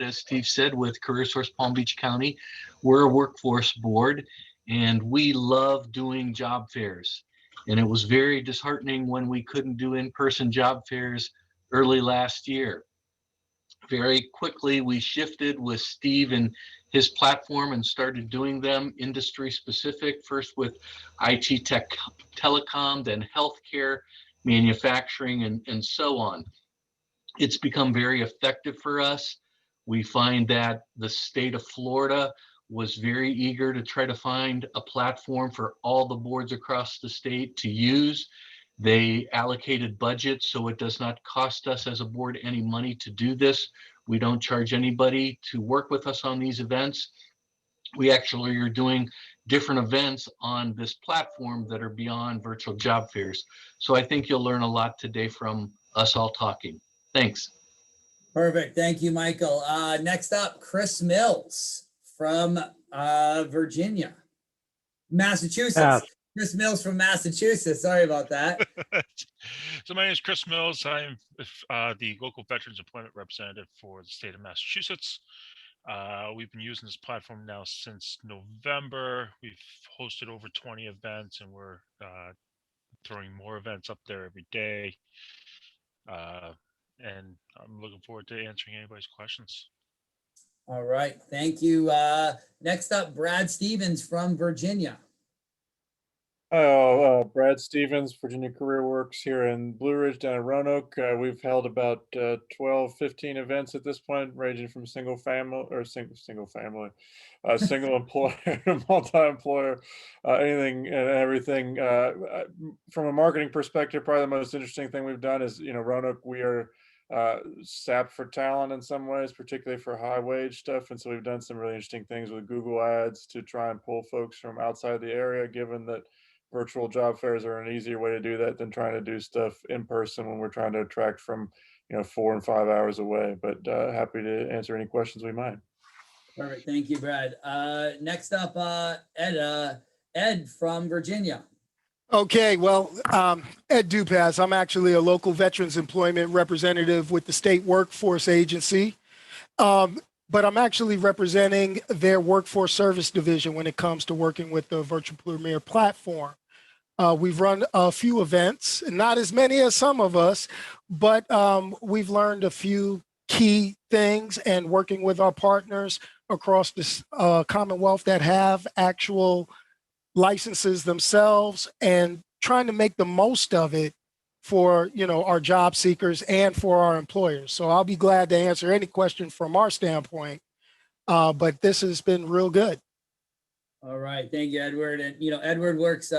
as Steve said, with CareerSource Palm Beach County. We're a workforce board, and we love doing job fairs. And it was very disheartening when we couldn't do in-person job fairs early last year. Very quickly, we shifted with Steve and his platform and started doing them industry specific, first with IT tech, telecom, then healthcare, manufacturing, and so on. It's become very effective for us. We find that the state of Florida was very eager to try to find a platform for all the boards across the state to use. They allocated budgets, so it does not cost us as a board any money to do this. We don't charge anybody to work with us on these events. We actually are doing different events on this platform that are beyond virtual job fairs. So I think you'll learn a lot today from us all talking. Thanks. Perfect. Thank you, Michael. Next up, Chris Mills from Virginia, Massachusetts. Chris Mills from Massachusetts. Sorry about that. So my name is Chris Mills. I'm the local Veterans Employment Representative for the state of Massachusetts. We've been using this platform now since November. We've hosted over 20 events, and we're throwing more events up there every day. And I'm looking forward to answering anybody's questions. All right. Thank you. Next up, Brad Stevens from Virginia. Brad Stevens, Virginia Career Works here in Blue Ridge down in Roanoke. We've held about 12, 15 events at this point, ranging from single employer, multi-employer, anything and everything. From a marketing perspective, probably the most interesting thing we've done is, Roanoke, we are sapped for talent in some ways, particularly for high wage stuff. And so we've done some really interesting things with Google Ads to try and pull folks from outside the area, given that virtual job fairs are an easier way to do that than trying to do stuff in person when we're trying to attract from 4 and 5 hours away. But happy to answer any questions we might. Perfect. Thank you, Brad. Next up, Ed from Virginia. Okay, well, Ed Dupas. I'm actually a local Veterans Employment Representative with the State Workforce Agency. But I'm actually representing their Workforce Service Division when it comes to working with the Virtual Premier platform. We've run a few events, not as many as some of us, but we've learned a few key things, and working with our partners across this Commonwealth that have actual licenses themselves, and trying to make the most of it for our job seekers and for our employers. So I'll be glad to answer any question from our standpoint, but this has been real good. All right, thank you, Edward. And Edward works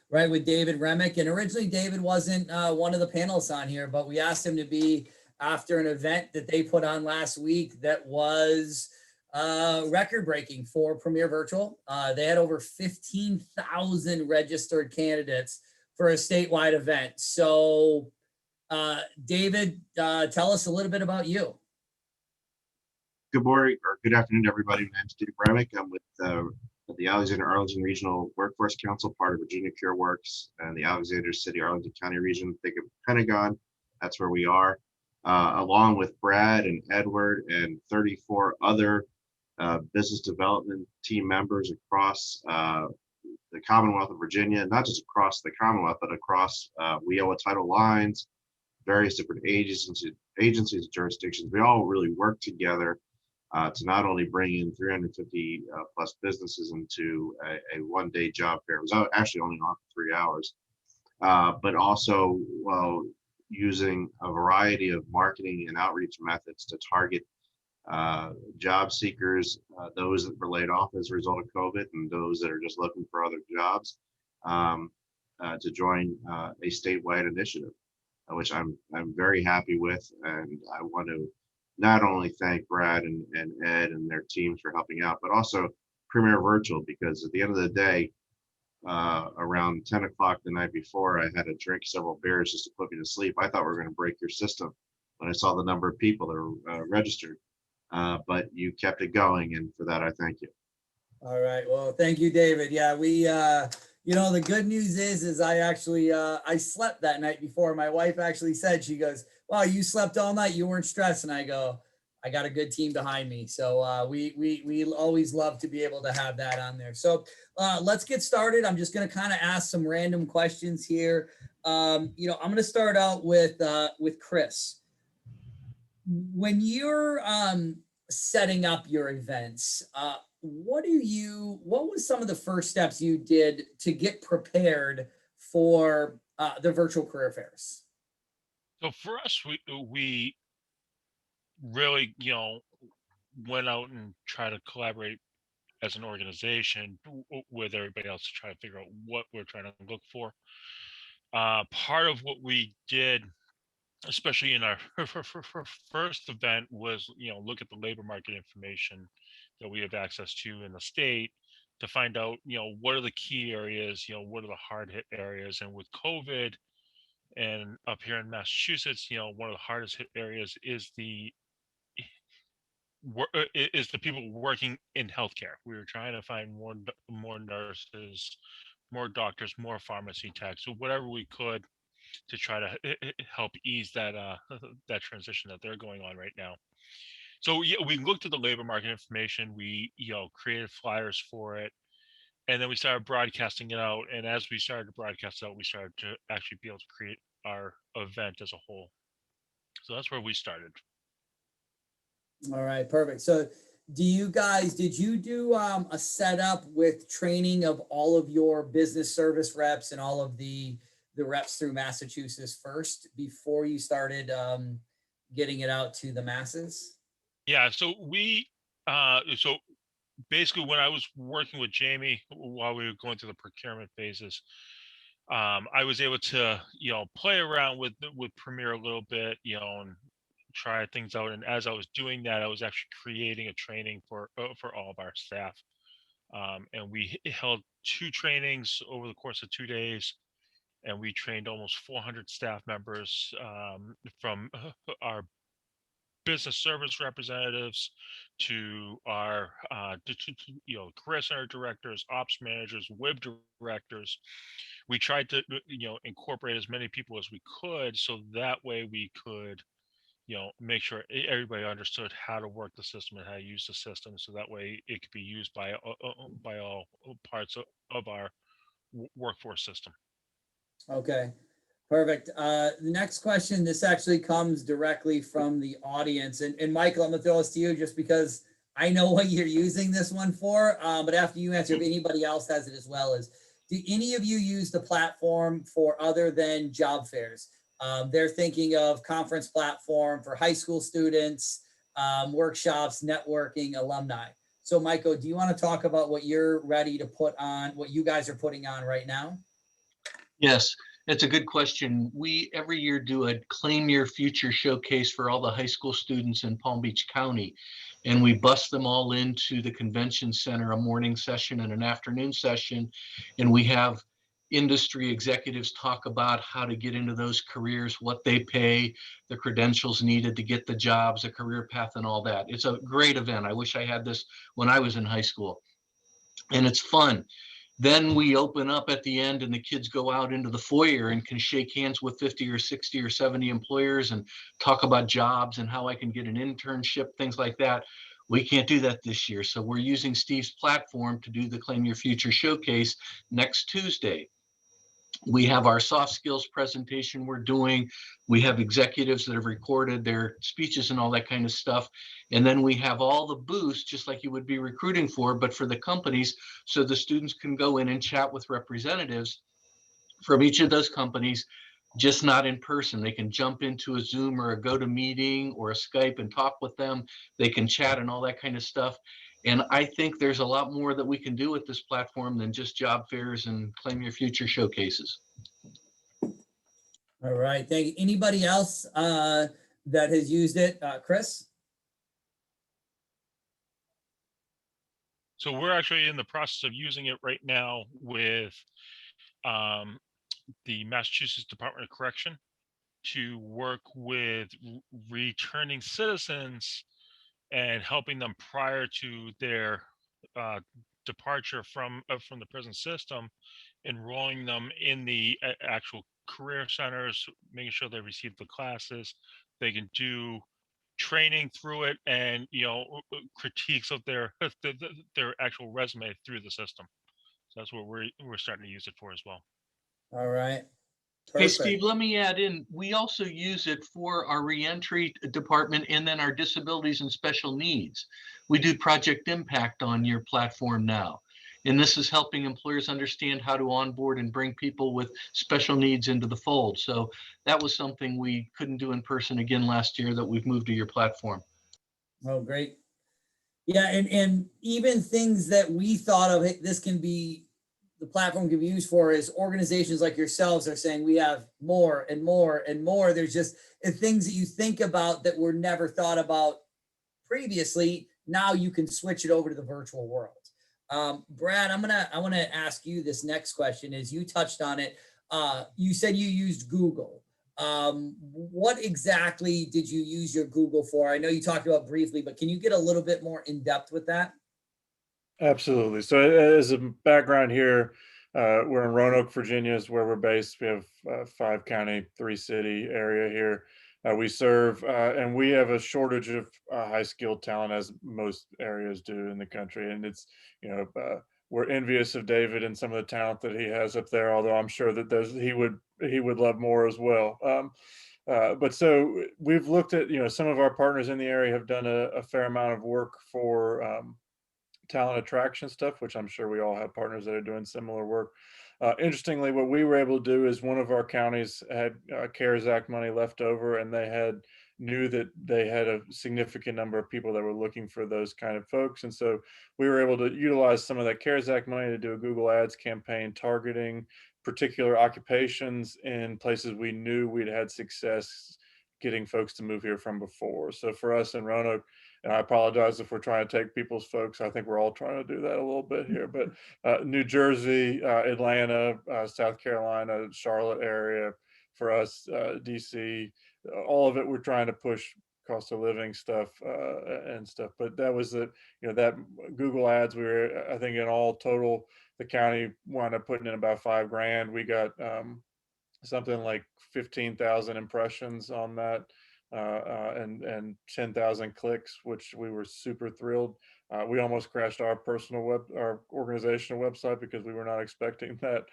right with David Remick, and originally David wasn't one of the panelists on here, but we asked him to be after an event that they put on last week that was record breaking for Premier Virtual. They had over 15,000 registered candidates for a statewide event. So David, tell us a little bit about you. Good morning or good afternoon, everybody. My name is David Remick. I'm with the Alexander Arlington Regional Workforce Council, part of Virginia Career Works, and the Alexander City Arlington County region. Think of Pentagon. That's where we are, along with Brad and Edward and 34 other business development team members across the Commonwealth of Virginia, not just across the Commonwealth, but across WIOA title lines, various different agencies, jurisdictions. We all really work together to not only bring in 350 plus businesses into a one-day job fair. It was actually only on for 3 hours, but also using a variety of marketing and outreach methods to target job seekers, those that were laid off as a result of COVID, and those that are just looking for other jobs, to join a statewide initiative, which I'm very happy with. And I want to not only thank Brad and Ed and their teams for helping out, but also Premier Virtual, because at the end of the day, around 10 o'clock the night before, I had to drink several beers just to put me to sleep. I thought we were going to break your system when I saw the number of people that were registered. But you kept it going, and for that I thank you. All right, well, thank you, David. Yeah, we the good news is I actually I slept that night before. My wife actually said, she goes, wow, you slept all night, you weren't stressed. And I go, I got a good team behind me. So we always love to be able to have that on there. So let's get started. I'm just going to kind of ask some random questions here. I'm going to start out with Chris. When you're setting up your events, what was some of the first steps you did to get prepared for the virtual career fairs? So for us, we really, went out and tried to collaborate as an organization with everybody else to try to figure out what we're trying to look for. Part of what we did, especially in our first event, was look at the labor market information that we have access to in the state to find out what are the key areas, what are the hard hit areas. And with COVID and up here in Massachusetts, one of the hardest hit areas is the people working in healthcare. We were trying to find more nurses, more doctors, more pharmacy techs, so whatever we could to try to help ease that that transition that they're going on right now. So yeah, we looked at the labor market information. We created flyers for it, and then we started broadcasting it out. And as we started to broadcast out, we started to actually be able to create our event as a whole. So that's where we started. All right, perfect. So did you do a setup with training of all of your business service reps and all of the reps through Massachusetts first before you started getting it out to the masses? Yeah, so so basically when I was working with Jamie while we were going through the procurement phases, I was able to play around with Premiere a little bit, and try things out. And as I was doing that, I was actually creating a training for all of our staff. And we held 2 trainings over the course of 2 days, and we trained almost 400 staff members, from our business service representatives to our career center directors, ops managers, web directors. We tried to incorporate as many people as we could, so that way we could make sure everybody understood how to work the system and how to use the system, so that way it could be used by all parts of our workforce system. Okay, perfect. The next question, this actually comes directly from the audience. And Michael, I'm gonna throw this to you just because I know what you're using this one for. But after you answer, if anybody else has it as well, is do any of you use the platform for other than job fairs? They're thinking of conference platform for high school students, workshops, networking, alumni. So Michael, do you want to talk about what you're ready to put on, what you guys are putting on right now? Yes, it's a good question. We every year do a Claim Your Future showcase for all the high school students in Palm Beach County. And we bus them all into the convention center, a morning session and an afternoon session. And we have industry executives talk about how to get into those careers, what they pay, the credentials needed to get the jobs, a career path, and all that. It's a great event. I wish I had this when I was in high school. And it's fun. Then we open up at the end and the kids go out into the foyer and can shake hands with 50 or 60 or 70 employers and talk about jobs and how I can get an internship, things like that. We can't do that this year. So we're using Steve's platform to do the Claim Your Future showcase next Tuesday. We have our soft skills presentation we're doing. We have executives that have recorded their speeches and all that kind of stuff. And then we have all the booths, just like you would be recruiting for, but for the companies, so the students can go in and chat with representatives from each of those companies, just not in person. They can jump into a Zoom or a GoToMeeting or a Skype and talk with them. They can chat and all that kind of stuff. And I think there's a lot more that we can do with this platform than just job fairs and Claim Your Future showcases. All right, thank you. Anybody else that has used it? Chris? So we're actually in the process of using it right now with the Massachusetts Department of Correction to work with returning citizens and helping them prior to their departure from the prison system, enrolling them in the actual career centers, making sure they receive the classes, they can do training through it, and critiques of their their actual resume through the system. So that's what we're starting to use it for as well. All right. Hey, Perfect. Steve, let me add in, we also use it for our reentry department and then our disabilities and special needs. We do Project Impact on your platform now. And this is helping employers understand how to onboard and bring people with special needs into the fold. So that was something we couldn't do in person again last year that we've moved to your platform. Oh, great. Yeah, and even things that we thought of, hey, this can be, the platform can be used for, is organizations like yourselves are saying we have more and more and more. There's just things that you think about that were never thought about previously. Now you can switch it over to the virtual world. Brad, I want to ask you this next question. As you touched on it, you said you used Google. What exactly did you use your Google for? I know you talked about briefly, but can you get a little bit more in depth with that? Absolutely. So as a background here, we're in Roanoke, Virginia is where we're based. We have 5 county, 3 city area here. We serve, and we have a shortage of high skilled talent, as most areas do in the country. And it's, we're envious of David and some of the talent that he has up there, although I'm sure that he would love more as well. But so we've looked at, some of our partners in the area have done a fair amount of work for talent attraction stuff, which I'm sure we all have partners that are doing similar work. Interestingly, what we were able to do is one of our counties had CARES Act money left over, and they knew that they had a significant number of people that were looking for those kind of folks. And so we were able to utilize some of that CARES Act money to do a Google Ads campaign targeting particular occupations in places we knew we'd had success getting folks to move here from before. So for us in Roanoke, and I apologize if we're trying to take people's folks. I think we're all trying to do that a little bit here, but New Jersey, Atlanta, South Carolina, Charlotte area, for us, DC, all of it, we're trying to push cost of living stuff and stuff. But that was that Google Ads, we were, I think in all total, the county wound up putting in about $5,000. We got something like 15,000 impressions on that. And 10,000 clicks, which we were super thrilled. We almost crashed our organizational website because we were not expecting that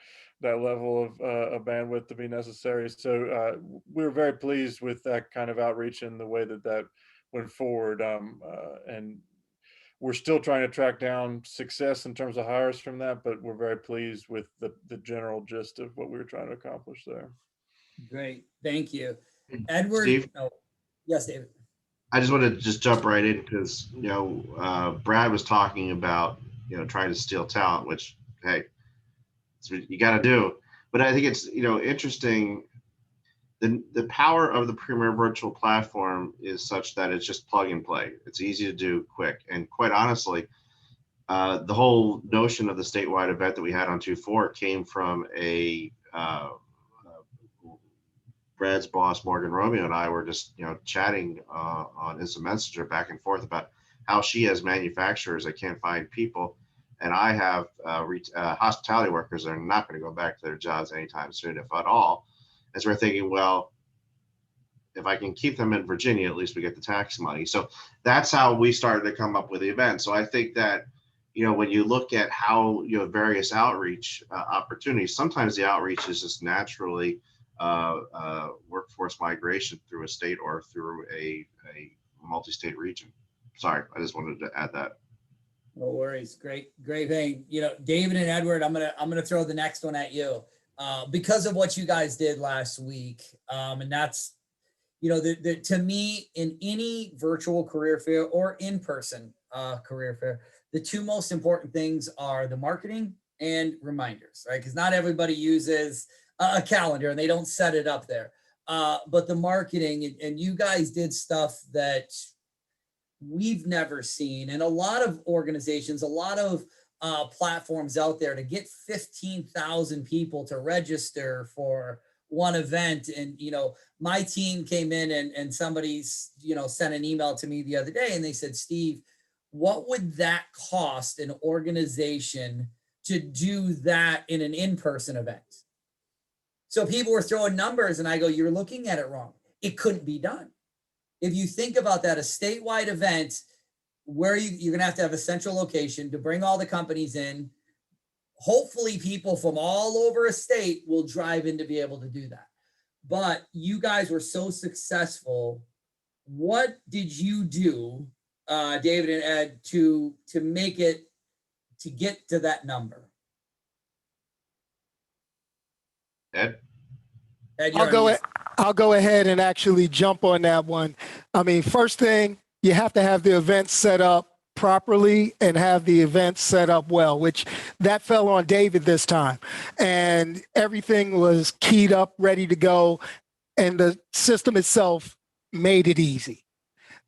level of bandwidth to be necessary. So we were very pleased with that kind of outreach and the way that went forward. And we're still trying to track down success in terms of hires from that, but we're very pleased with the general gist of what we were trying to accomplish there. Great, thank you. Edward. Steve? Oh, yes, David. I just want to just jump right in because, Brad was talking about, trying to steal talent, which, hey, it's what you got to do. But I think it's, interesting. The power of the Premier Virtual Platform is such that it's just plug and play. It's easy to do, quick. And quite honestly, the whole notion of the statewide event that we had on 2/4 came from Brad's boss, Morgan Romeo, and I were just, chatting on Instant Messenger back and forth about how she has manufacturers that can't find people. And I have hospitality workers that are not going to go back to their jobs anytime soon, if at all. As we're thinking, well, if I can keep them in Virginia, at least we get the tax money. So that's how we started to come up with the event. So I think that, when you look at how, various outreach opportunities, sometimes the outreach is just naturally workforce migration through a state or through a multi-state region. Sorry, I just wanted to add that. No worries. Great thing. David and Edward, I'm gonna throw the next one at you because of what you guys did last week, and that's to me, in any virtual career fair or in-person career fair, the two most important things are the marketing and reminders, right? Because not everybody uses a calendar and they don't set it up there. But the marketing, and you guys did stuff that we've never seen. And a lot of organizations, a lot of platforms out there to get 15,000 people to register for one event. And, my team came in and somebody's, sent an email to me the other day and they said, Steve, what would that cost an organization to do that in an in-person event? So people were throwing numbers and I go, you're looking at it wrong. It couldn't be done. if you think about that, a statewide event where you're going to have a central location to bring all the companies in. Hopefully people from all over a state will drive in to be able to do that. But you guys were so successful. What did you do, David and Ed, to make it, to get to that number? Ed? Ed, you're on mute. I'll go ahead and actually jump on that one. I mean, first thing, you have to have the event set up properly and have the event set up well, which that fell on David this time. And everything was keyed up, ready to go. And the system itself made it easy.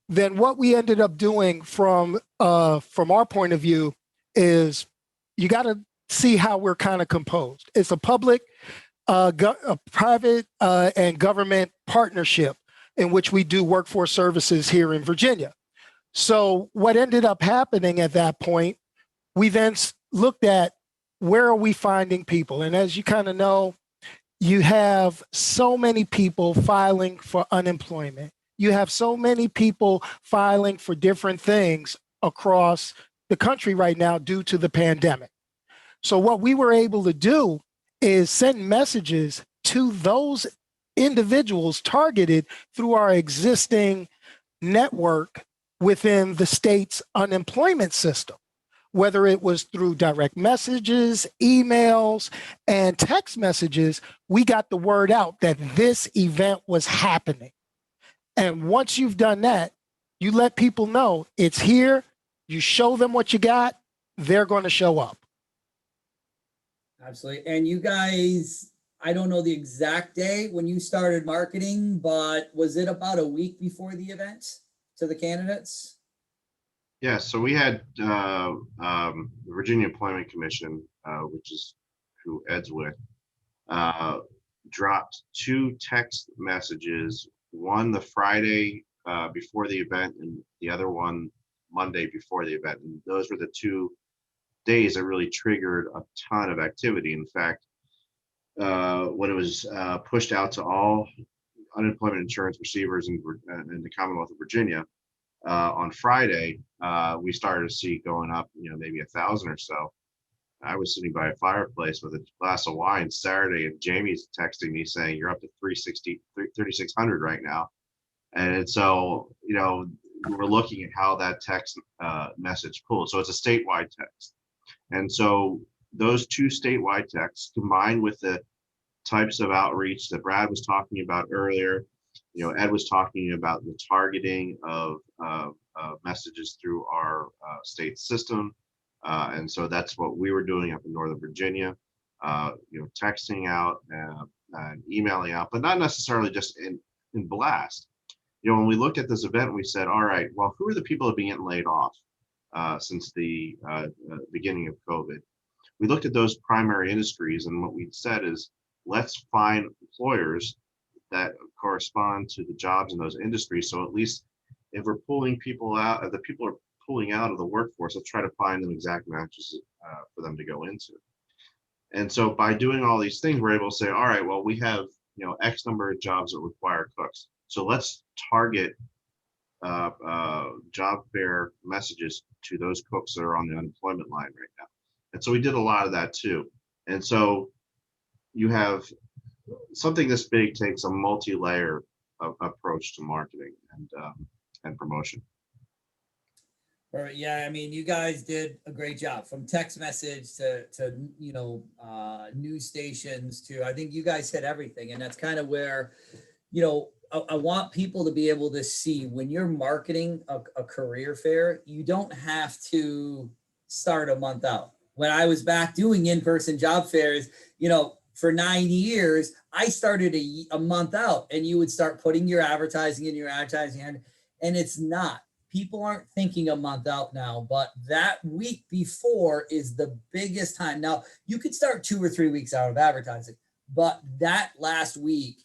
Then what we ended up doing from our point of view is you got to see how we're kind of composed. It's a public, a private and government partnership in which we do workforce services here in Virginia. So what ended up happening at that point, we then looked at where are we finding people? And as you kind of know, you have so many people filing for unemployment. You have so many people filing for different things across the country right now due to the pandemic. So what we were able to do is send messages to those individuals targeted through our existing network within the state's unemployment system, whether it was through direct messages, emails, and text messages. We got the word out that this event was happening. And once you've done that, you let people know it's here, you show them what you got, they're going to show up. Absolutely. And you guys, I don't know the exact day when you started marketing, but was it about a week before the event to the candidates? Yeah, so we had the Virginia Employment Commission, which is who Ed's with, dropped 2 text messages, one the Friday before the event and the other one Monday before the event. And those were the 2 days that really triggered a ton of activity. In fact, when it was pushed out to all unemployment insurance receivers in the Commonwealth of Virginia, on Friday, we started to see going up, maybe 1,000 or so. I was sitting by a fireplace with a glass of wine Saturday, and Jamie's texting me saying, you're up to 3,600 right now. And so, we're looking at how that text message pulls. So it's a statewide text. And so those 2 statewide texts combined with the types of outreach that Brad was talking about earlier, Ed was talking about the targeting of messages through our state system. And so that's what we were doing up in Northern Virginia, texting out and emailing out, but not necessarily just in blast. When we looked at this event, we said, all right, well, who are the people that are being laid off since the beginning of COVID? We looked at those primary industries, and what we said is, let's find employers that correspond to the jobs in those industries. So at least if we're pulling people out, if the people are pulling out of the workforce, let's try to find them exact matches for them to go into. And so by doing all these things, we're able to say, all right, well, we have X number of jobs that require cooks. So let's target job fair messages to those cooks that are on the unemployment line right now. And so we did a lot of that too. And so you have something this big takes a multi-layer approach to marketing and promotion. All right, yeah, I mean, you guys did a great job, from text message to news stations to, I think you guys hit everything. And that's kind of where, I want people to be able to see when you're marketing a career fair, you don't have to start a month out. When I was back doing in-person job fairs, for 9 years, I started a month out, and you would start putting your advertising in, and it's not. People aren't thinking a month out now, but that week before is the biggest time. Now, you could start 2 or 3 weeks out of advertising, but that last week,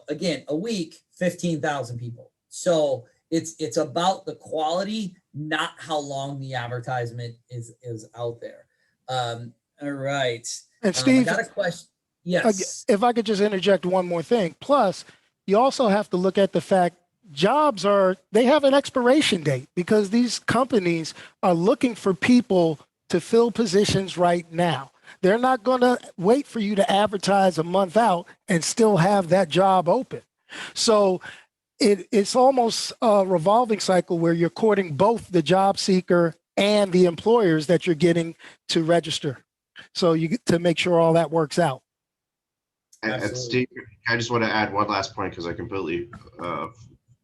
again, a week, 15,000 people. So it's about the quality, not how long the advertisement is out there. All right. And Steve, I got a question. Yes. If I could just interject one more thing. Plus, you also have to look at the fact jobs they have an expiration date because these companies are looking for people to fill positions right now. They're not going to wait for you to advertise a month out and still have that job open. So it's almost a revolving cycle where you're courting both the job seeker and the employers that you're getting to register. So you get to make sure all that works out. And Absolutely. Steve, I just want to add one last point because I completely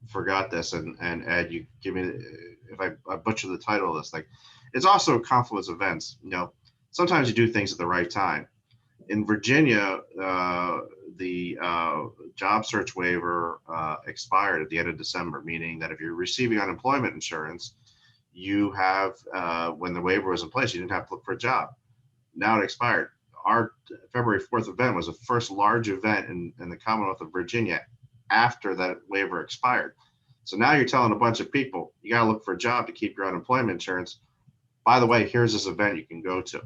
forgot this. And Ed, you give me, if I butcher the title of this thing, it's also a confluence of events. You know, sometimes you do things at the right time. In Virginia, the job search waiver expired at the end of December, meaning that if you're receiving unemployment insurance, you have, when the waiver was in place, you didn't have to look for a job. Now it expired. Our February 4th event was the first large event in the Commonwealth of Virginia after that waiver expired. So now you're telling a bunch of people, you got to look for a job to keep your unemployment insurance. By the way, here's this event you can go to.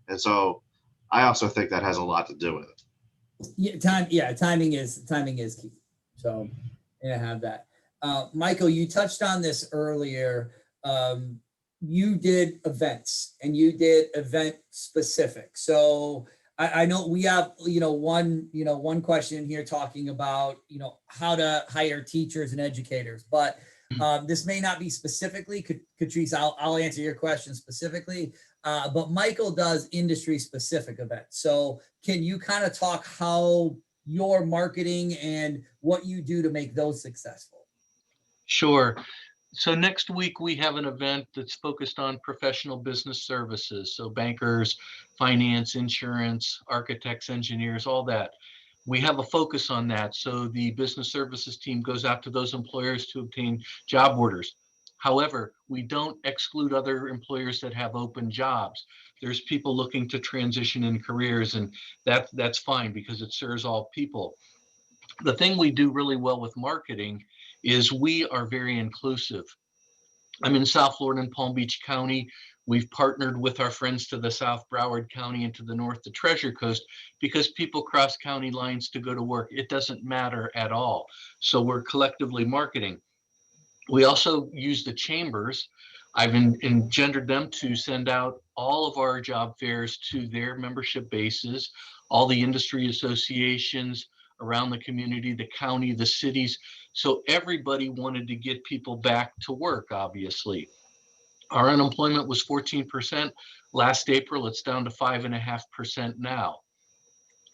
And so I also think that has a lot to do with it. Timing is key. So yeah, have that. Michael, you touched on this earlier. You did events and you did event specific. So I know we have, one question here talking about, how to hire teachers and educators, but this may not be specifically, Catrice, I'll answer your question specifically, but Michael does industry specific events. So can you kind of talk how your marketing and what you do to make those successful? Sure. So next week we have an event that's focused on professional business services. So bankers, finance, insurance, architects, engineers, all that. We have a focus on that. So the business services team goes out to those employers to obtain job orders. However, we don't exclude other employers that have open jobs. There's people looking to transition in careers, and that's fine because it serves all people. The thing we do really well with marketing is we are very inclusive. I'm in South Florida in Palm Beach County. We've partnered with our friends to the south, Broward County, and to the north, the Treasure Coast, because people cross county lines to go to work. It doesn't matter at all. So we're collectively marketing. We also use the chambers. I've engendered them to send out all of our job fairs to their membership bases, all the industry associations around the community, the county, the cities. So everybody wanted to get people back to work, obviously. Our unemployment was 14% last April. It's down to 5.5% now.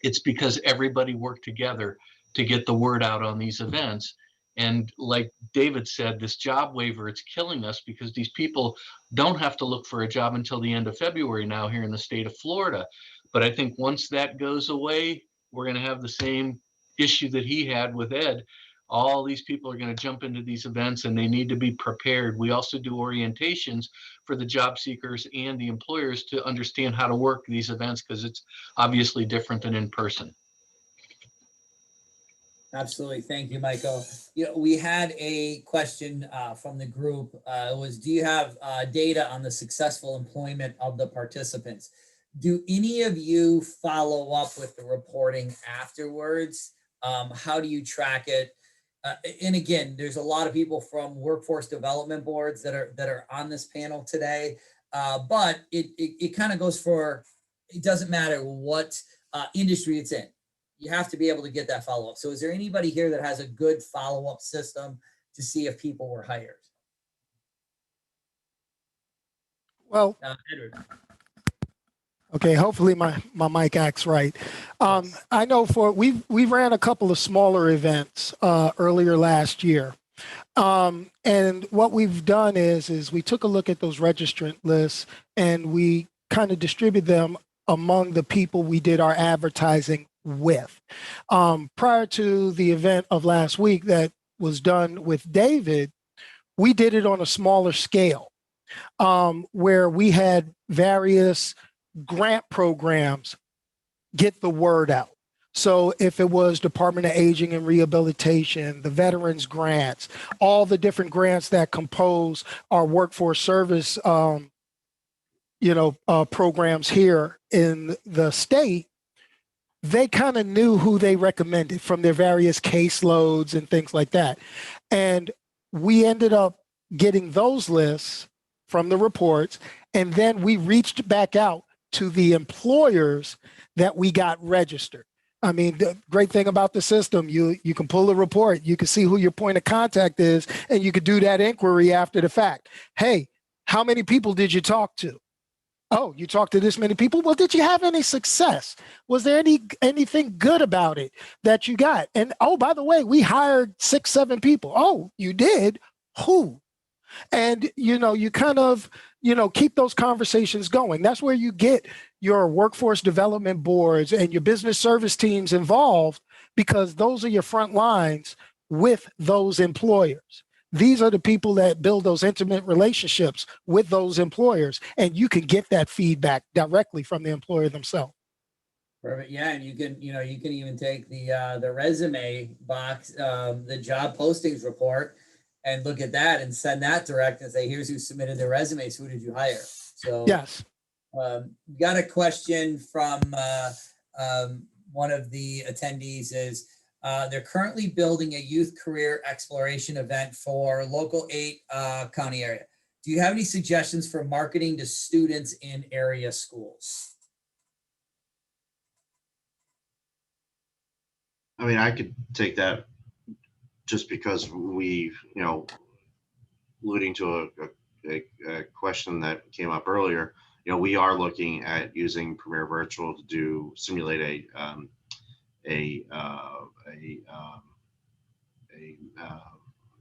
It's because everybody worked together to get the word out on these events. And like David said, this job waiver, it's killing us because these people don't have to look for a job until the end of February now here in the state of Florida. But I think once that goes away, we're going to have the same issue that he had with Ed. All these people are going to jump into these events and they need to be prepared. We also do orientations for the job seekers and the employers to understand how to work these events because it's obviously different than in person. Absolutely. Thank you, Michael. We had a question from the group. It was, do you have data on the successful employment of the participants? Do any of you follow up with the reporting afterwards? How do you track it? And again, there's a lot of people from workforce development boards that are on this panel today, but it kind of goes for, it doesn't matter what industry it's in. You have to be able to get that follow-up. So is there anybody here that has a good follow-up system to see if people were hired? Well, Edward. okay, hopefully my mic acts right. I know we ran a couple of smaller events earlier last year. And what we've done is we took a look at those registrant lists and we kind of distribute them among the people we did our advertising with. Prior to the event of last week that was done with David, we did it on a smaller scale, where we had various grant programs get the word out. So if it was Department of Aging and Rehabilitation, the Veterans Grants, all the different grants that compose our workforce service, programs here in the state, they kind of knew who they recommended from their various caseloads and things like that. And we ended up getting those lists from the reports, and then we reached back out to the employers that we got registered. I mean, the great thing about the system, you can pull a report, you can see who your point of contact is, and you could do that inquiry after the fact. Hey, how many people did you talk to? Oh, you talked to this many people. Well, did you have any success? Was there anything good about it that you got? And oh, by the way, we hired 6, 7 people. Oh, you did? Who? And you kind of keep those conversations going. That's where you get your workforce development boards and your business service teams involved, because those are your front lines with those employers. These are the people that build those intimate relationships with those employers, and you can get that feedback directly from the employer themselves. Perfect. Yeah, and you can even take the resume box, the job postings report, and look at that and send that direct and say, here's who submitted their resumes. Who did you hire? So Yes. Got a question from one of the attendees is, they're currently building a youth career exploration event for local 8 county area. Do you have any suggestions for marketing to students in area schools? I mean, I could take that just because we, alluding to a question that came up earlier, we are looking at using Premier Virtual to simulate a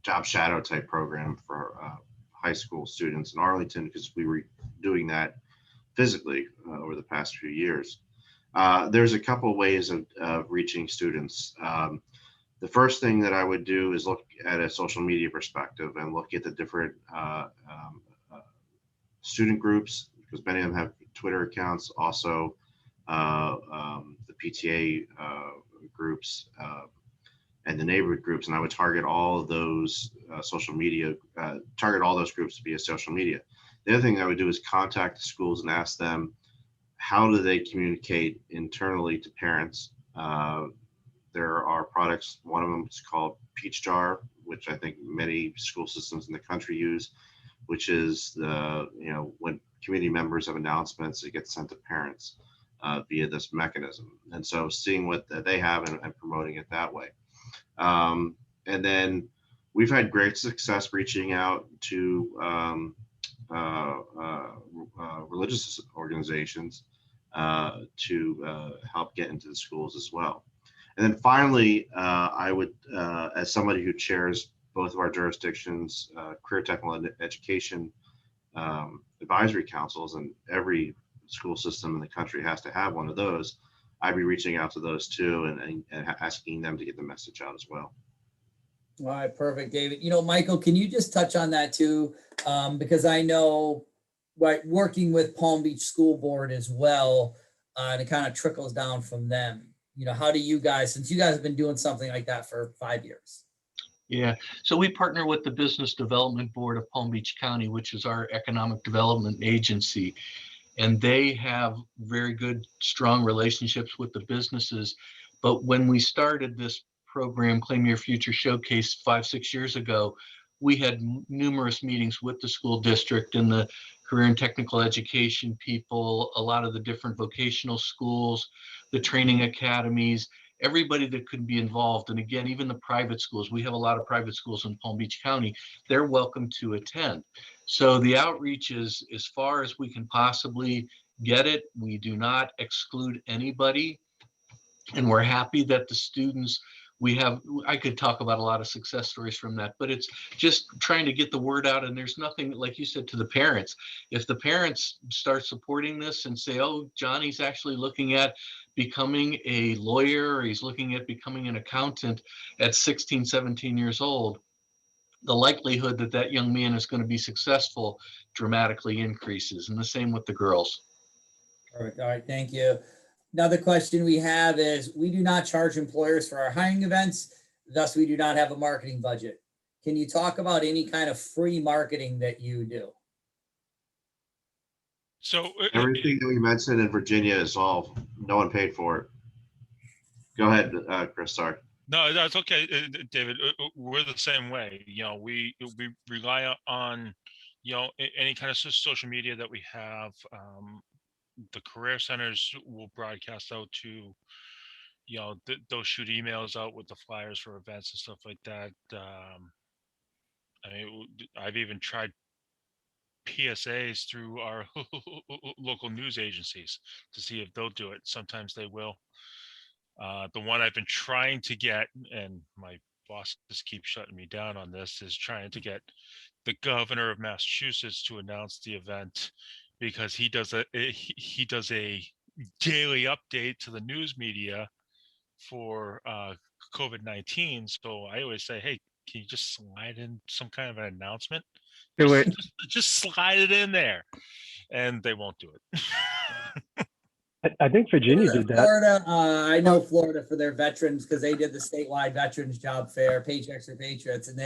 job shadow type program for high school students in Arlington, because we were doing that physically over the past few years. There's a couple of ways of reaching students. The first thing that I would do is look at a social media perspective and look at the different student groups, because many of them have Twitter accounts, also the PTA groups and the neighborhood groups. And I would target all of those social media, target all those groups via social media. The other thing I would do is contact the schools and ask them, how do they communicate internally to parents? There are products, one of them is called Peach Jar, which I think many school systems in the country use, which is when community members have announcements, it gets sent to parents via this mechanism. And so seeing what they have and promoting it that way. And then we've had great success reaching out to religious organizations to help get into the schools as well. And then finally, I would, as somebody who chairs both of our jurisdictions, career technical education advisory councils, and every school system in the country has to have one of those, I'd be reaching out to those too and asking them to get the message out as well. All right, perfect, David. Michael, can you just touch on that too? Because I know, right, working with Palm Beach School Board as well, and it kind of trickles down from them. How do you guys, since you guys have been doing something like that for 5 years? Yeah, so we partner with the Business Development Board of Palm Beach County, which is our economic development agency. And they have very good, strong relationships with the businesses. But when we started this program, Claim Your Future Showcase 5, 6 years ago, we had numerous meetings with the school district and the career and technical education people, a lot of the different vocational schools, the training academies, everybody that could be involved. And again, even the private schools, we have a lot of private schools in Palm Beach County, they're welcome to attend. So the outreach is as far as we can possibly get it. We do not exclude anybody. And we're happy that the students, I could talk about a lot of success stories from that, but it's just trying to get the word out. And there's nothing, like you said, to the parents. If the parents start supporting this and say, oh, Johnny's actually looking at becoming a lawyer, or he's looking at becoming an accountant at 16, 17 years old, the likelihood that that young man is going to be successful dramatically increases. And the same with the girls. Perfect. All right, thank you. Another question we have is, we do not charge employers for our hiring events, thus we do not have a marketing budget. Can you talk about any kind of free marketing that you do? So Everything that we mentioned in Virginia is all, no one paid for it. Go ahead, Chris, sorry. No, that's okay, David. We're the same way. We rely on, any kind of social media that we have. The career centers will broadcast out to, they'll shoot emails out with the flyers for events and stuff like that. I mean, I've even tried PSAs through our local news agencies to see if they'll do it. Sometimes they will. The one I've been trying to get, and my boss just keeps shutting me down on this, is trying to get the governor of Massachusetts to announce the event, because he does a daily update to the news media for COVID-19. So I always say, hey, can you just slide in some kind of an announcement? Do Just, it. just slide it in there, and they won't do it. I think Virginia did that. Florida, I know Florida for their veterans because they did the statewide veterans job fair, Paychecks for Patriots, and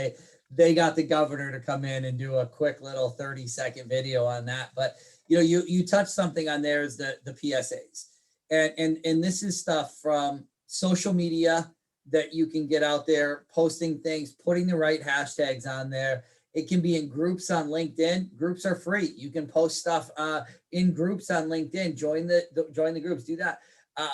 they got the governor to come in and do a quick little 30-second video on that. But you touched something on there is the PSAs, and this is stuff from social media that you can get out there, posting things, putting the right hashtags on there. It can be in groups on LinkedIn. Groups are free. You can post stuff in groups on LinkedIn. Join the groups. Do that.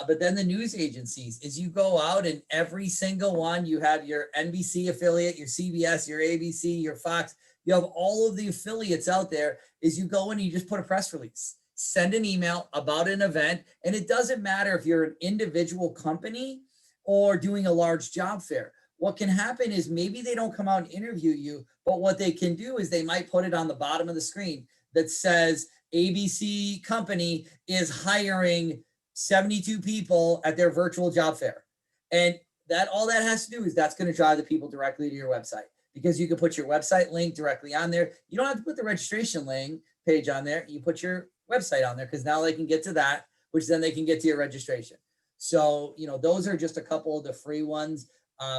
But then the news agencies, as you go out and every single one, you have your NBC affiliate, your CBS, your ABC, your Fox. You have all of the affiliates out there. As you go in, you just put a press release, send an email about an event, and it doesn't matter if you're an individual company or doing a large job fair. What can happen is maybe they don't come out and interview you, but what they can do is they might put it on the bottom of the screen that says ABC company is hiring 72 people at their virtual job fair. And that all that has to do is that's going to drive the people directly to your website, because you can put your website link directly on there. You don't have to put the registration link page on there. You put your website on there, because now they can get to that, which then they can get to your registration. So, those are just a couple of the free ones.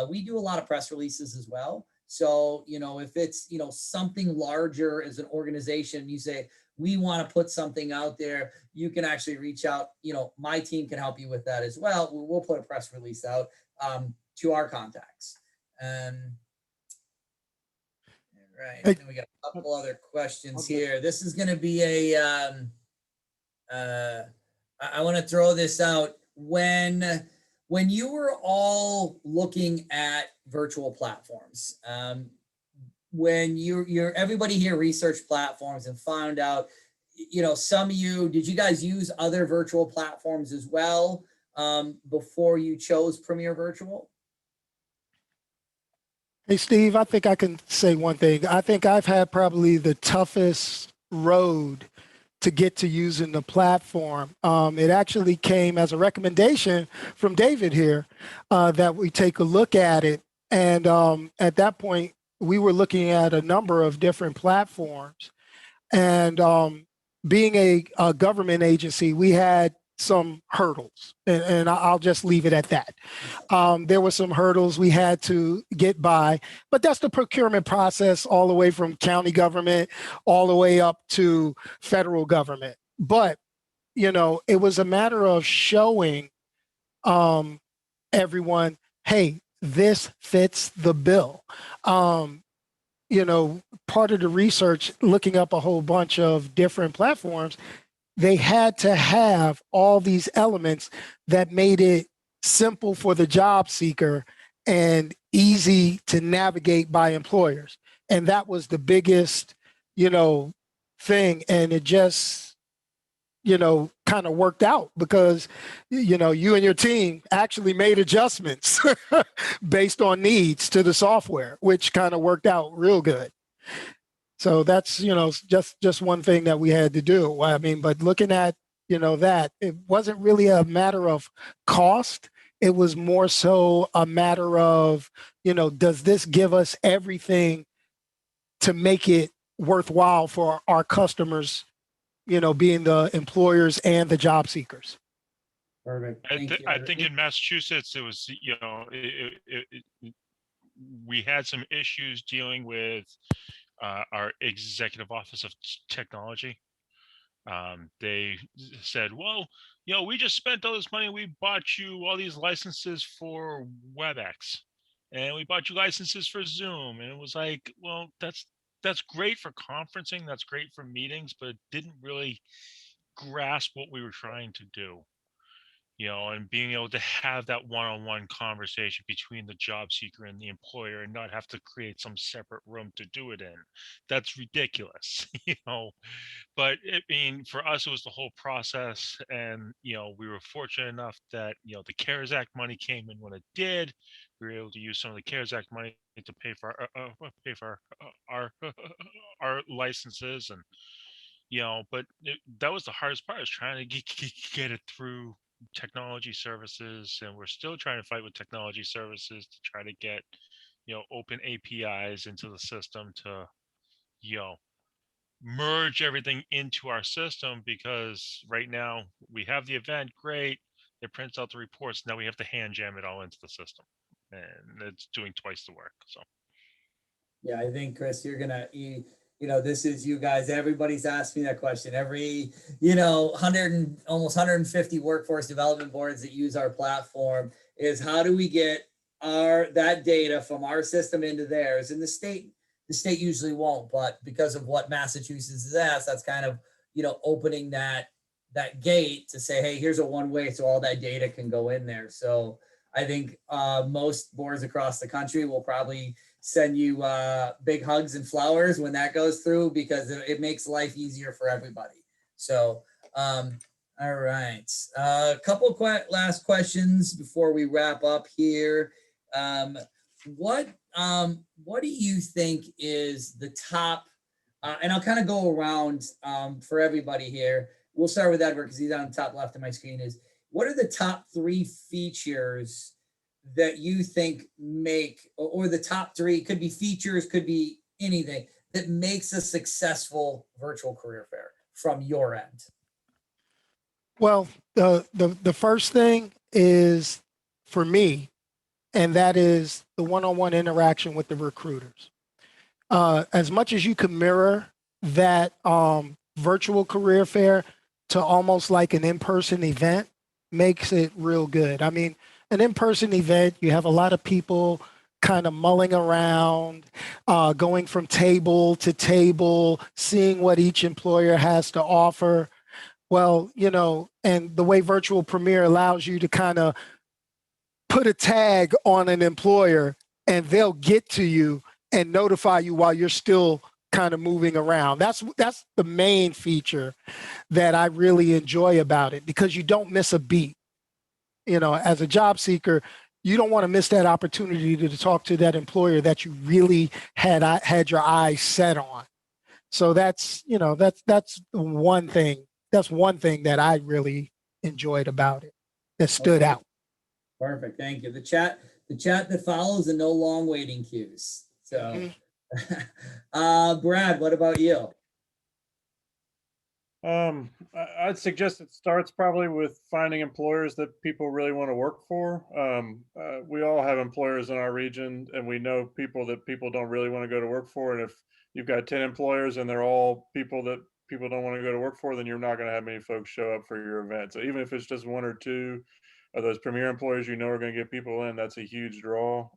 We do a lot of press releases as well. So, if it's, something larger as an organization, you say, we want to put something out there, you can actually reach out. My team can help you with that as well. We'll put a press release out to our contacts. Right. Hey. Then we got a couple other questions here. This is going to be a, I want to throw this out. When you were all looking at virtual platforms, when you're everybody here researched platforms and found out, some of you, did you guys use other virtual platforms as well before you chose Premier Virtual? Hey, Steve, I think I can say one thing. I think I've had probably the toughest road to get to using the platform. It actually came as a recommendation from David here that we take a look at it. And at that point, we were looking at a number of different platforms. And being a government agency, we had some hurdles, and I'll just leave it at that. There were some hurdles we had to get by, but that's the procurement process all the way from county government, all the way up to federal government. But, it was a matter of showing everyone, hey, this fits the bill. Part of the research, looking up a whole bunch of different platforms, they had to have all these elements that made it simple for the job seeker and easy to navigate by employers. And that was the biggest, thing. And it just, kind of worked out because, you and your team actually made adjustments based on needs to the software, which kind of worked out real good. So that's, just one thing that we had to do. I mean, but looking at, that, it wasn't really a matter of cost. It was more so a matter of, does this give us everything to make it worthwhile for our customers, being the employers and the job seekers? Perfect. I think in Massachusetts, it was, we had some issues dealing with our executive office of technology. They said, well, we just spent all this money. We bought you all these licenses for WebEx, and we bought you licenses for Zoom. And it was like, well, that's great for conferencing. That's great for meetings, but it didn't really grasp what we were trying to do. And being able to have that one-on-one conversation between the job seeker and the employer and not have to create some separate room to do it in. That's ridiculous, But I mean, for us, it was the whole process. And, we were fortunate enough that, the CARES Act money came in when it did. We were able to use some of the CARES Act money to pay for our licenses. And, but that was the hardest part, is trying to get it through technology services. And we're still trying to fight with technology services to try to get, open APIs into the system to, merge everything into our system, because right now we have the event, great, it prints out the reports, now we have to hand jam it all into the system, and it's doing twice the work. So Yeah, I think Chris, this is you guys. Everybody's asked me that question. Every 100 and almost 150 workforce development boards that use our platform is, how do we get that data from our system into theirs? And the state usually won't, but because of what Massachusetts has asked, that's kind of opening that gate to say, hey, here's a one way, so all that data can go in there. So I think most boards across the country will probably send you big hugs and flowers when that goes through, because it makes life easier for everybody. So, all right. A couple last questions before we wrap up here. What do you think is the top, and I'll kind of go around for everybody here. We'll start with Edward because he's on the top left of my screen. What are the top 3 features that you think make, or the top 3, could be features, could be anything, that makes a successful virtual career fair from your end? Well, the first thing is, for me, and that is the one-on-one interaction with the recruiters. As much as you can mirror that virtual career fair to almost like an in-person event, makes it real good. I mean, an in-person event, you have a lot of people kind of mulling around, going from table to table, seeing what each employer has to offer. Well, and the way virtual premiere allows you to kind of put a tag on an employer, and they'll get to you and notify you while you're still kind of moving around. That's the main feature that I really enjoy about it, because you don't miss a beat. As a job seeker, you don't want to miss that opportunity to talk to that employer that you really had your eyes set on. So that's one thing. That's one thing that I really enjoyed about it, that stood out. Perfect. Thank you. The chat that follows, and no long waiting queues. So, Brad, what about you? I'd suggest it starts probably with finding employers that people really want to work for. We all have employers in our region, and we know people that people don't really want to go to work for. And if you've got 10 employers and they're all people that people don't want to go to work for, then you're not going to have many folks show up for your event. So even if it's just 1 or 2 of those premier employers are going to get people in, that's a huge draw.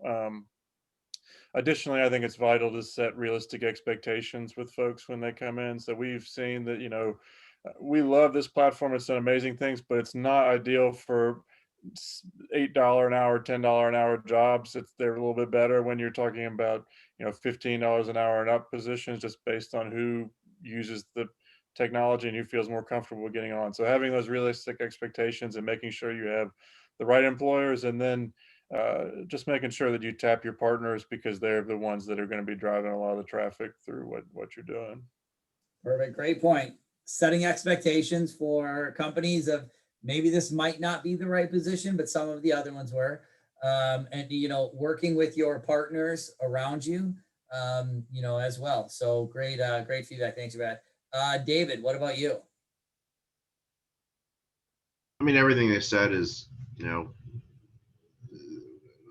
Additionally, I think it's vital to set realistic expectations with folks when they come in. So we've seen that, we love this platform. It's done amazing things, but it's not ideal for $8 an hour, $10 an hour jobs. They're a little bit better when you're talking about, $15 an hour and up positions, just based on who uses the technology and who feels more comfortable getting on. So having those realistic expectations and making sure you have the right employers, and then just making sure that you tap your partners, because they're the ones that are going to be driving a lot of the traffic through what you're doing. Perfect. Great point. Setting expectations for companies of, maybe this might not be the right position, but some of the other ones were. And, working with your partners around you, as well. So great feedback. Thanks for that. David, what about you? I mean, everything they said is,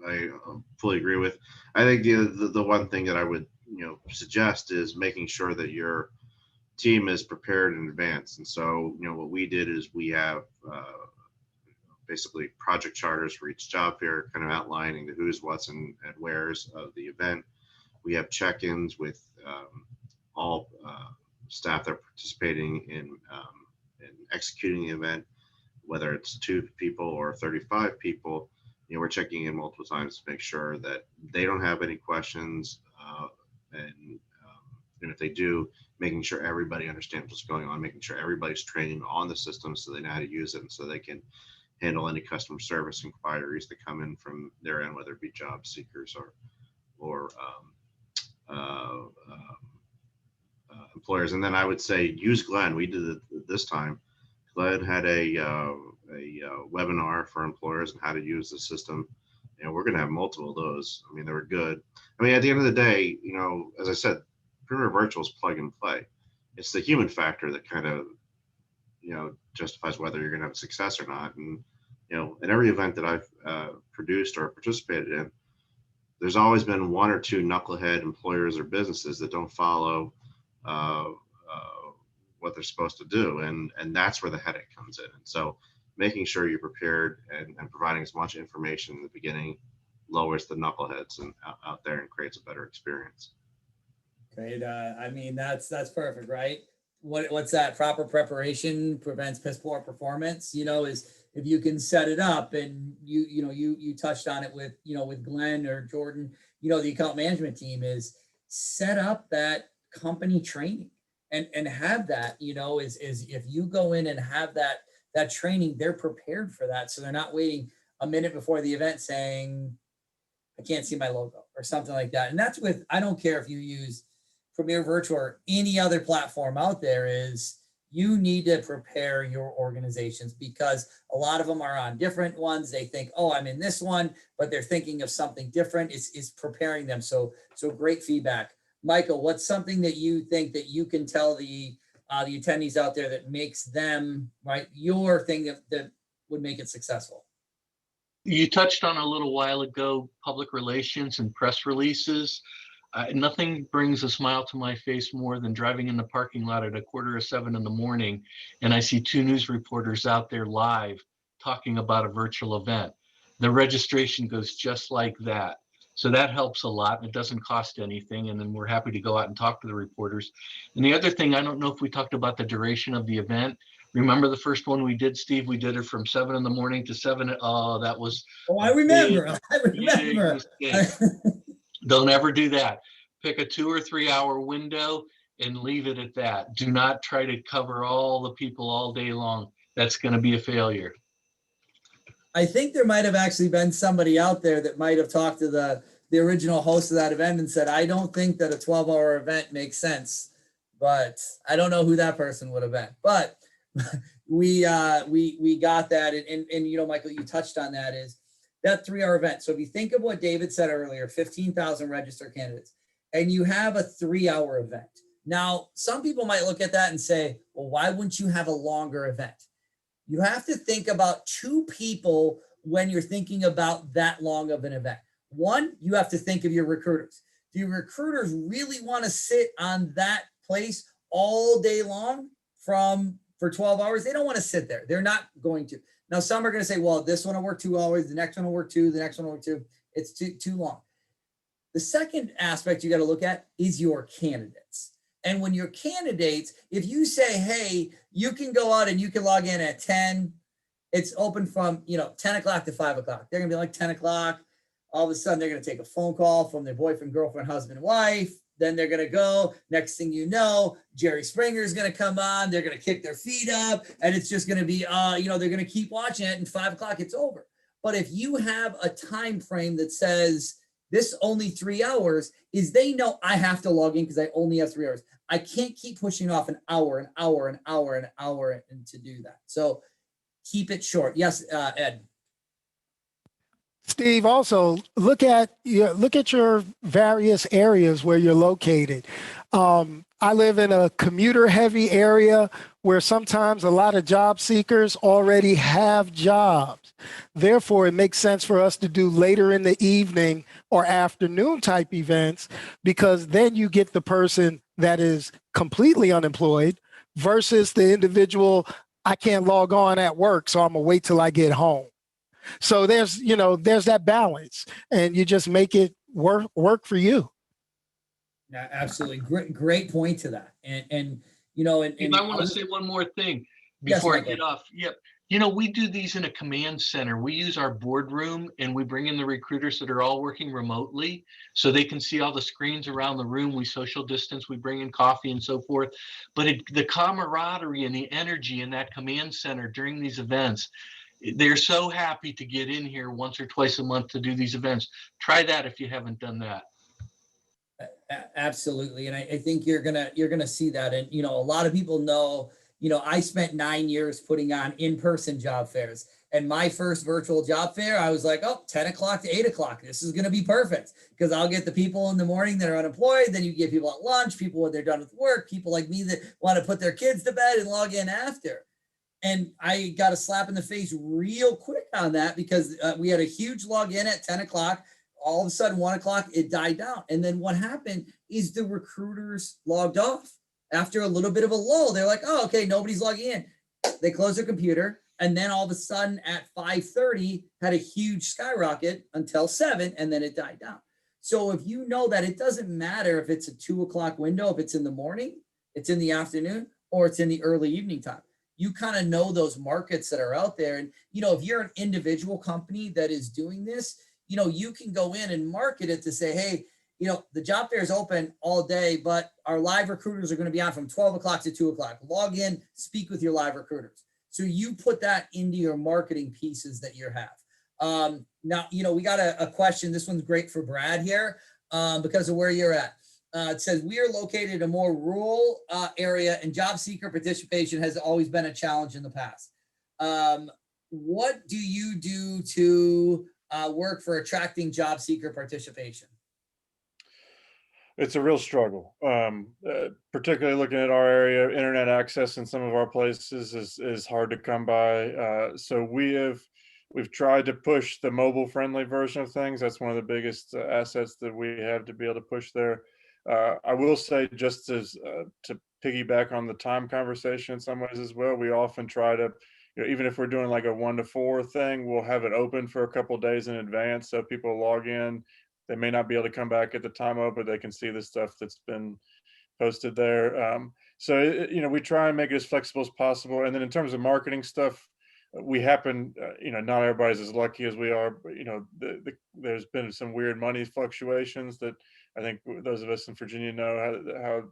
I fully agree with. I think the one thing that I would suggest is making sure that you're team is prepared in advance. And so, what we did is we have basically project charters for each job fair, kind of outlining the who's, what's, and where's of the event. We have check-ins with all staff that are participating in executing the event, whether it's 2 people or 35 people. We're checking in multiple times to make sure that they don't have any questions, and if they do, making sure everybody understands what's going on, making sure everybody's training on the system so they know how to use it, and so they can handle any customer service inquiries that come in from their end, whether it be job seekers or employers. And then I would say use Glenn. We did it this time. Glenn had a webinar for employers on how to use the system. We're going to have multiple of those. I mean, they were good. I mean, at the end of the day, as I said, Premier Virtual is plug and play. It's the human factor that kind of, justifies whether you're going to have success or not. And, in every event that I've produced or participated in, there's always been 1 or 2 knucklehead employers or businesses that don't follow what they're supposed to do. And that's where the headache comes in. And so making sure you're prepared and providing as much information in the beginning lowers the knuckleheads and out there and creates a better experience. Great. I mean, that's perfect, right? What's that? Proper preparation prevents piss poor performance, is if you can set it up, and you touched on it with, with Glenn or Jordan, the account management team is set up that company training and have that, is if you go in and have that training, they're prepared for that. So they're not waiting a minute before the event saying, I can't see my logo or something like that. And that's with, I don't care if you use Premier Virtual or any other platform out there, is you need to prepare your organizations, because a lot of them are on different ones. They think, oh, I'm in this one, but they're thinking of something different. It's preparing them. So great feedback. Michael, what's something that you think that you can tell the attendees out there that makes them, right, your thing that would make it successful? You touched on a little while ago, public relations and press releases. Nothing brings a smile to my face more than driving in the parking lot at 6:45 in the morning, and I see 2 news reporters out there live talking about a virtual event. The registration goes just like that. So that helps a lot, and it doesn't cost anything. And then we're happy to go out and talk to the reporters. And the other thing, I don't know if we talked about the duration of the event. Remember the first one we did, Steve? We did it from 7 in the morning to 7. Oh, that was. Oh, I remember. Don't ever do that. Pick a 2 or 3 hour window and leave it at that. Do not try to cover all the people all day long. That's going to be a failure. I think there might have actually been somebody out there that might have talked to the original host of that event and said, I don't think that a 12-hour event makes sense, but I don't know who that person would have been. But we got that. And Michael, you touched on that, is that 3-hour event. So if you think of what David said earlier, 15,000 registered candidates, and you have a 3-hour event. Now, some people might look at that and say, well, why wouldn't you have a longer event? You have to think about 2 people when you're thinking about that long of an event. One, you have to think of your recruiters. Do your recruiters really want to sit on that place all day long for 12 hours? They don't want to sit there. They're not going to. Now, some are going to say, well, this one will work 2 hours. The next one will work 2. The next one will work 2. It's too long. The second aspect you got to look at is your candidates. And when your candidates, if you say, hey, you can go out and you can log in at 10, it's open from 10 o'clock to 5 o'clock. They're gonna be like 10 o'clock. All of a sudden, they're gonna take a phone call from their boyfriend, girlfriend, husband, wife. Then they're gonna go. Next thing you know, Jerry Springer is gonna come on. They're gonna kick their feet up, and it's just gonna be, they're gonna keep watching it. And 5 o'clock, it's over. But if you have a time frame that says this only 3 hours, is they know I have to log in because I only have 3 hours. I can't keep pushing off an hour and to do that. So keep it short. Yes, Ed. Steve, also look at your various areas where you're located. I live in a commuter-heavy area where sometimes a lot of job seekers already have jobs. Therefore, it makes sense for us to do later in the evening or afternoon type events, because then you get the person that is completely unemployed versus the individual, I can't log on at work, so I'm gonna wait till I get home. So there's that balance, and you just make it work for you. Yeah, absolutely. Great point to that. And you know, and I want to say one more thing Yes, before I Michael. get off. Yep. We do these in a command center. We use our boardroom and we bring in the recruiters that are all working remotely so they can see all the screens around the room. We social distance, we bring in coffee and so forth. But the camaraderie and the energy in that command center during these events, they're so happy to get in here once or twice a month to do these events. Try that if you haven't done that. Absolutely. And I think you're gonna see that. And a lot of people know, I spent 9 years putting on in-person job fairs. And my first virtual job fair, I was like, oh, 10 o'clock to 8 o'clock. This is gonna be perfect because I'll get the people in the morning that are unemployed. Then you get people at lunch, people when they're done with work, people like me that want to put their kids to bed and log in after. And I got a slap in the face real quick on that because we had a huge login at 10 o'clock. All of a sudden, 1 o'clock, it died down. And then what happened is the recruiters logged off after a little bit of a lull. They're like, oh, okay, nobody's logging in. They closed their computer. And then all of a sudden at 5:30 had a huge skyrocket until 7, and then it died down. So if you know that it doesn't matter if it's a 2 o'clock window, if it's in the morning, it's in the afternoon, or it's in the early evening time. You kind of know those markets that are out there. And, if you're an individual company that is doing this, you can go in and market it to say, hey, the job fair is open all day, but our live recruiters are going to be on from 12 o'clock to 2 o'clock. Log in, speak with your live recruiters. So you put that into your marketing pieces that you have. Now, we got a question. This one's great for Brad here because of where you're at. It says, we are located in a more rural area and job seeker participation has always been a challenge in the past. What do you do to work for attracting job seeker participation? It's a real struggle, particularly looking at our area. Internet access in some of our places is hard to come by. So we've tried to push the mobile friendly version of things. That's one of the biggest assets that we have to be able to push there. I will say, just as to piggyback on the time conversation in some ways as well, we often try to, even if we're doing like a 1 to 4 thing, we'll have it open for a couple of days in advance so people log in. They may not be able to come back at the time of, but they can see the stuff that's been posted there. So we try and make it as flexible as possible. And then in terms of marketing stuff, we happen, not everybody's as lucky as we are, but there's been some weird money fluctuations that I think those of us in Virginia know how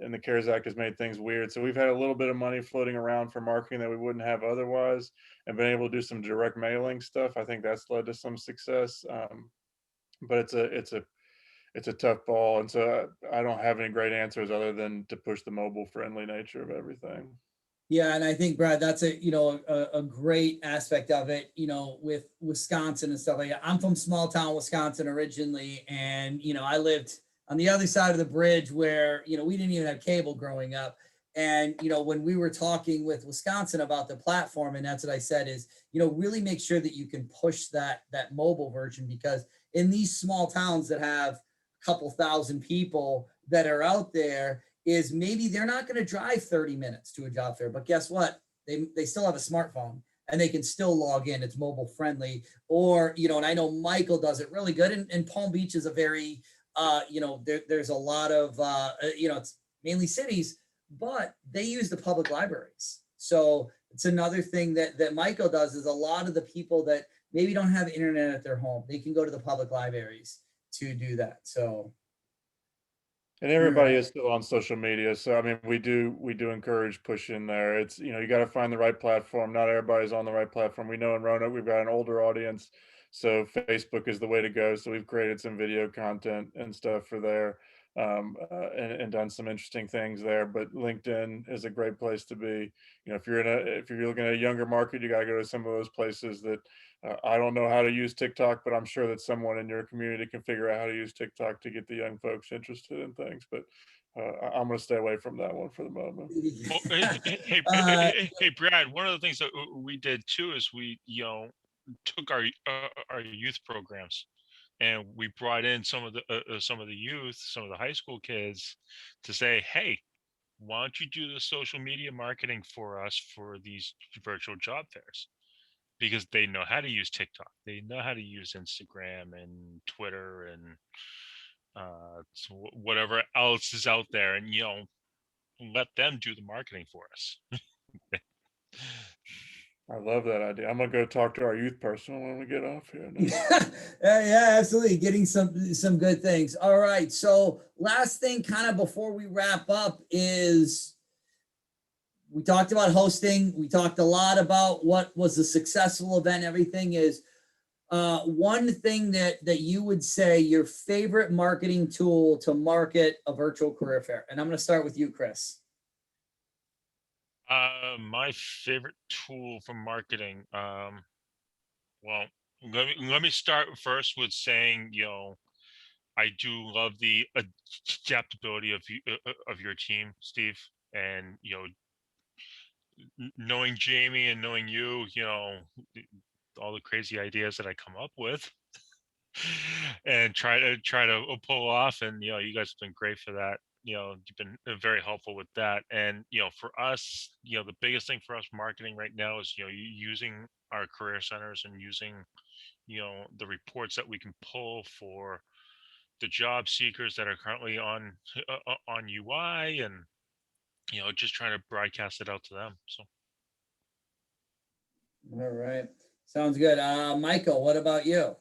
and the CARES Act has made things weird. So we've had a little bit of money floating around for marketing that we wouldn't have otherwise, and been able to do some direct mailing stuff. I think that's led to some success. But it's a tough ball, and so I don't have any great answers other than to push the mobile friendly nature of everything. Yeah, and I think, Brad, that's a great aspect of it. With Wisconsin and stuff like that. I'm from small town Wisconsin originally, and I lived on the other side of the bridge where we didn't even have cable growing up. And when we were talking with Wisconsin about the platform, and that's what I said is really make sure that you can push that mobile version, because in these small towns that have a couple thousand people that are out there, is maybe they're not going to drive 30 minutes to a job fair, but guess what? They still have a smartphone and they can still log in. It's mobile friendly. Or, and I know Michael does it really good. And Palm Beach is a very, there's a lot of, it's mainly cities, but they use the public libraries. So it's another thing that Michael does is a lot of the people that maybe don't have internet at their home, they can go to the public libraries to do that. So. And everybody is still on social media. So, I mean, we do encourage pushing there. It's, you got to find the right platform. Not everybody's on the right platform. We know in Roanoke, we've got an older audience. So Facebook is the way to go. So we've created some video content and stuff for there, and done some interesting things there. But LinkedIn is a great place to be. If you're looking at a younger market, you got to go to some of those places that, I don't know how to use TikTok, but I'm sure that someone in your community can figure out how to use TikTok to get the young folks interested in things. But I'm going to stay away from that one for the moment. Well, hey, Brad, one of the things that we did too is we, took our youth programs, and we brought in some of the youth, some of the high school kids, to say, hey, why don't you do the social media marketing for us for these virtual job fairs? Because they know how to use TikTok, they know how to use Instagram and Twitter and whatever else is out there, and let them do the marketing for us. I love that idea. I'm gonna go talk to our youth person when we get off here. Yeah, absolutely. Getting some good things. All right. So last thing, kind of before we wrap up, is we talked about hosting. We talked a lot about what was a successful event. Everything is one thing that you would say your favorite marketing tool to market a virtual career fair. And I'm going to start with you, Chris. My favorite tool for marketing. Well, let me start first with saying, I do love the adaptability of your team, Steve, and knowing Jamie and knowing you, all the crazy ideas that I come up with, and try to pull off. And you guys have been great for that. You've been very helpful with that. And for us, the biggest thing for us marketing right now is using our career centers and using the reports that we can pull for the job seekers that are currently on UI, and just trying to broadcast it out to them. So All right, sounds good. Michael, what about you?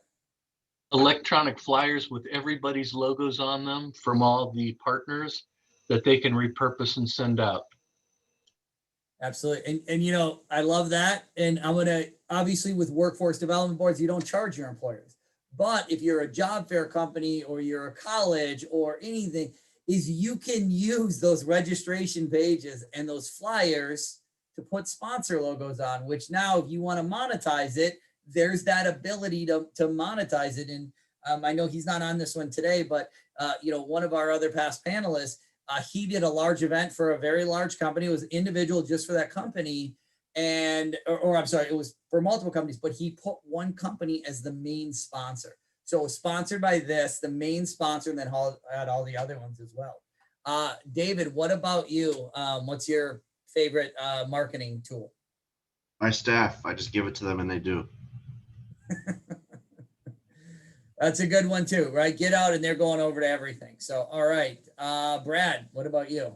Electronic flyers with everybody's logos on them from all the partners that they can repurpose and send out. Absolutely. And I love that. And I'm going to, obviously with workforce development boards, you don't charge your employers. But if you're a job fair company or you're a college or anything, is you can use those registration pages and those flyers to put sponsor logos on, which now if you want to monetize it, there's that ability to monetize it. And I know he's not on this one today, but one of our other past panelists, he did a large event for a very large company. It was individual just for that company. Or I'm sorry, it was for multiple companies, but he put one company as the main sponsor. So it was sponsored by this, the main sponsor, and then had all the other ones as well. David, what about you? What's your favorite marketing tool? My staff, I just give it to them and they do. That's a good one too, right? Get out and they're going over to everything. So, all right. Brad, what about you?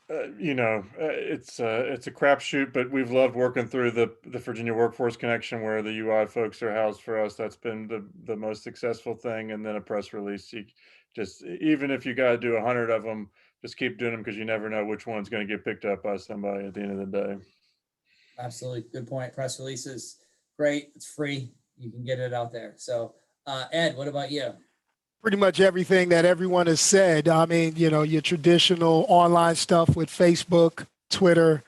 It's a crapshoot, but we've loved working through the Virginia Workforce Connection, where the UI folks are housed for us. That's been the most successful thing. And then a press release. Even if you got to do 100 of them, just keep doing them, because you never know which one's going to get picked up by somebody at the end of the day. Absolutely. Good point. Press releases, great. It's free. You can get it out there. So, Ed, what about you? Pretty much everything that everyone has said. I mean, your traditional online stuff with Facebook, Twitter,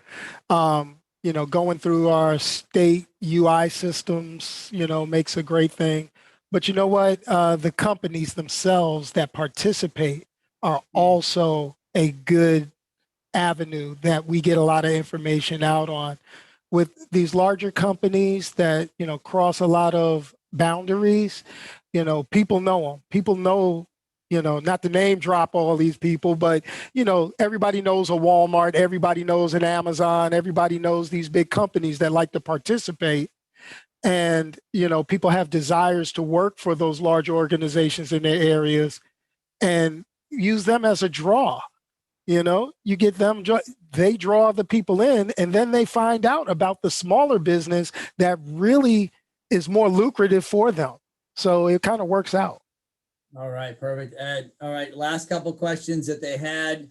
going through our state UI systems, makes a great thing. But you know what? The companies themselves that participate are also a good avenue that we get a lot of information out on. With these larger companies that, cross a lot of boundaries, people know them. People know, not to name drop all these people, but, everybody knows a Walmart, everybody knows an Amazon, everybody knows these big companies that like to participate. And, people have desires to work for those large organizations in their areas and use them as a draw. You get them, they draw the people in, and then they find out about the smaller business that really is more lucrative for them. So it kind of works out. All right, perfect. Ed, all right, last couple questions that they had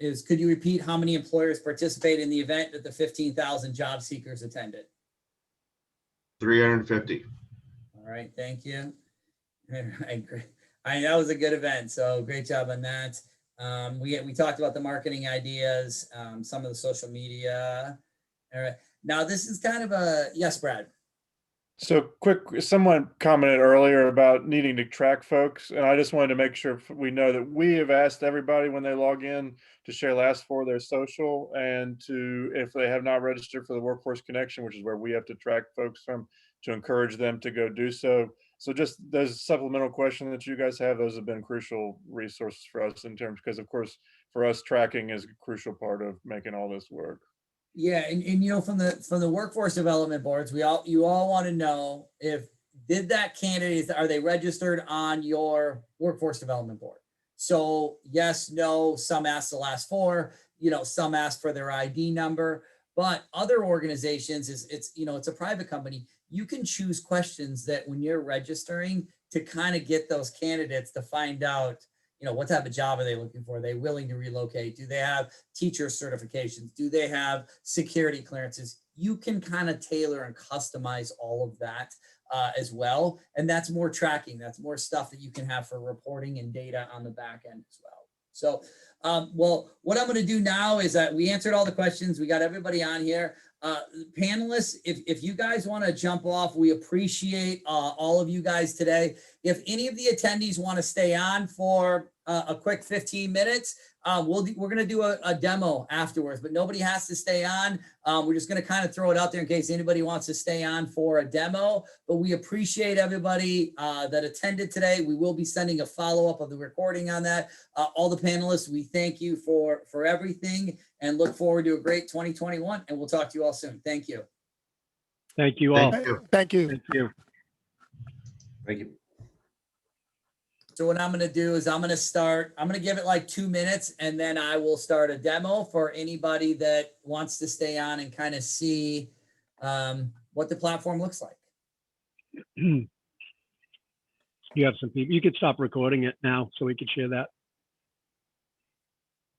is, could you repeat how many employers participated in the event that the 15,000 job seekers attended? 350. All right, thank you. All right, great. That was a good event, so great job on that. We talked about the marketing ideas, some of the social media. All right, now this is kind of yes, Brad. So quick, someone commented earlier about needing to track folks, and I just wanted to make sure we know that we have asked everybody when they log in to share last four of their social, and if they have not registered for the Workforce Connection, which is where we have to track folks from, to encourage them to go do so. So just those supplemental questions that you guys have, those have been crucial resources for us in terms, because of course, for us, tracking is a crucial part of making all this work. Yeah, and you know, from the workforce development boards, you all want to know if did that candidate, are they registered on your workforce development board? So yes, no, some ask the last four, you know, some ask for their ID number, but other organizations it's you know, it's a private company. You can choose questions that when you're registering to kind of get those candidates to find out, you know, what type of job are they looking for? Are they willing to relocate? Do they have teacher certifications? Do they have security clearances? You can kind of tailor and customize all of that as well. And that's more tracking. That's more stuff that you can have for reporting and data on the back end as well. So, well, what I'm going to do now is that we answered all the questions. We got everybody on here. Panelists, if you guys want to jump off, we appreciate all of you guys today. If any of the attendees want to stay on for a quick 15 minutes, we're going to do a demo afterwards, but nobody has to stay on. We're just going to kind of throw it out there in case anybody wants to stay on for a demo, but we appreciate everybody that attended today. We will be sending a follow-up of the recording on that. All the panelists, we thank you for everything and look forward to a great 2021, and we'll talk to you all soon. Thank you. Thank you all. Thank you. Thank you. Thank you. Thank you. So what I'm going to do is I'm going to give it like 2 minutes, and then I will start a demo for anybody that wants to stay on and kind of see what the platform looks like. You have some people, you could stop recording it now so we could share that.